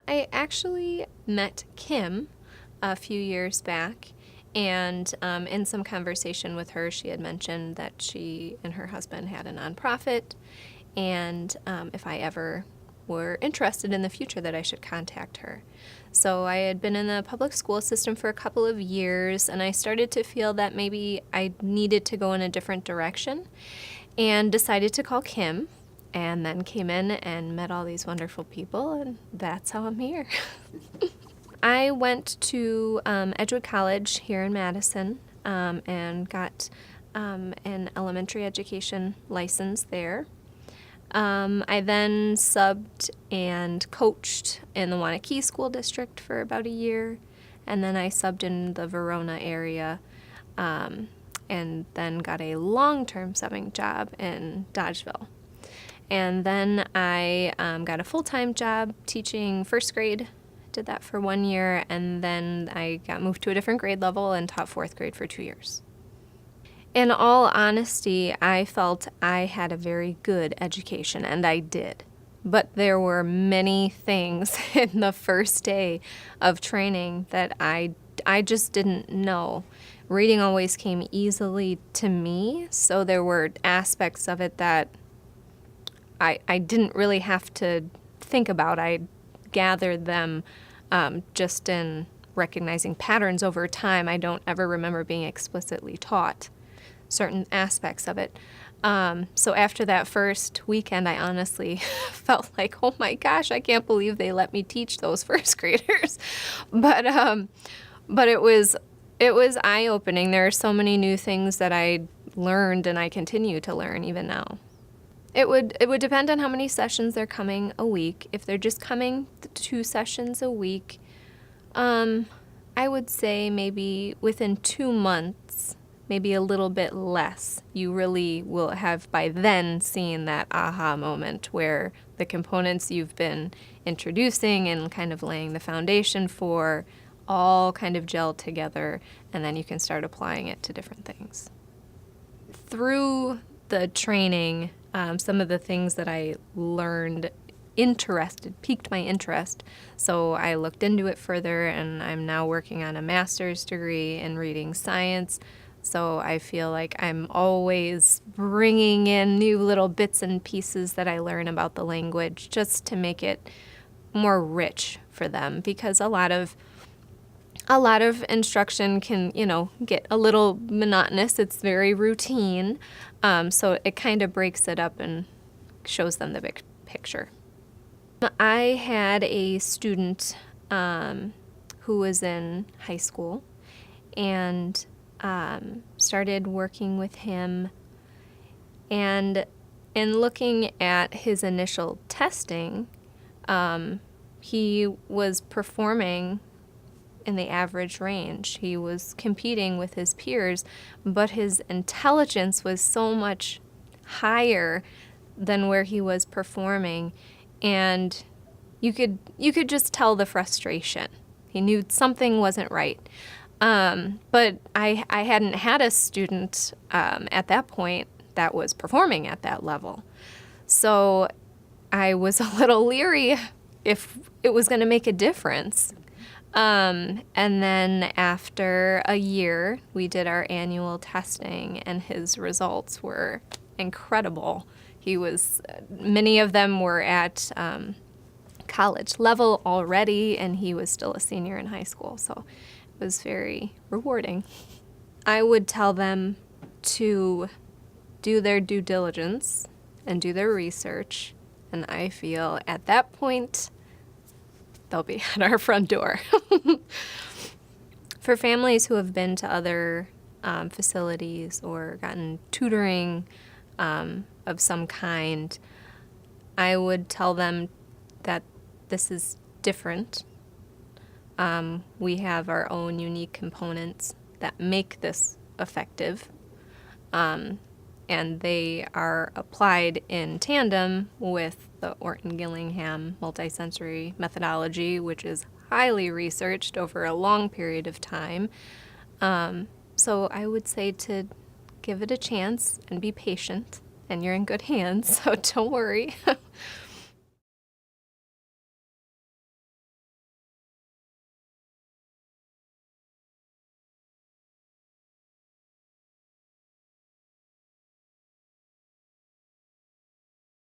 I actually met Kim a few years back, and in some conversation with her, she had mentioned that she and her husband had a nonprofit, and if I ever were interested in the future, that I should contact her. So I had been in the public school system for a couple of years, and I started to feel that maybe I needed to go in a different direction, and decided to call Kim, and then came in and met all these wonderful people, and that's how I'm here. I went to Edgewood College here in Madison, and got an elementary education license there. I then subbed and coached in the Wanakee School District for about a year, and then I subbed in the Verona area, and then got a long-term subbing job in Dodgeville. And then I got a full-time job teaching first grade. Did that for 1 year, and then I got moved to a different grade level and taught fourth grade for 2 years. In all honesty, I felt I had a very good education, and I did. But there were many things in the first day of training that I just didn't know. Reading always came easily to me, so there were aspects of it that I didn't really have to think about. I gathered them just in recognizing patterns over time. I don't ever remember being explicitly taught certain aspects of it. So after that first weekend, I honestly felt like, oh my gosh, I can't believe they let me teach those first graders. But it was eye-opening. There are so many new things that I learned, and I continue to learn even now. It would depend on how many sessions they're coming a week. If they're just coming 2 sessions a week, I would say maybe within 2 months, maybe a little bit less, you really will have by then seen that aha moment where the components you've been introducing and kind of laying the foundation for all kind of gel together, and then you can start applying it to different things. Through the training, some of the things that I learned piqued my interest, so I looked into it further, and I'm now working on a master's degree in reading science. So I feel like I'm always bringing in new little bits and pieces that I learn about the language just to make it more rich for them, because a lot of instruction can, get a little monotonous. It's very routine. So it kind of breaks it up and shows them the big picture. I had a student who was in high school, and started working with him. And in looking at his initial testing, he was performing in the average range. He was competing with his peers, but his intelligence was so much higher than where he was performing, and you could just tell the frustration. He knew something wasn't right. But I hadn't had a student at that point that was performing at that level. So I was a little leery if it was going to make a difference. And then after a year, we did our annual testing, and his results were incredible. Many of them were at college level already, and he was still a senior in high school, so it was very rewarding. I would tell them to do their due diligence and do their research, and I feel at that point they'll be at our front door. For families who have been to other facilities or gotten tutoring of some kind, I would tell them that this is different. We have our own unique components that make this effective, and they are applied in tandem with the Orton-Gillingham multisensory methodology, which is highly researched over a long period of time. So I would say to give it a chance and be patient, and you're in good hands, so don't worry.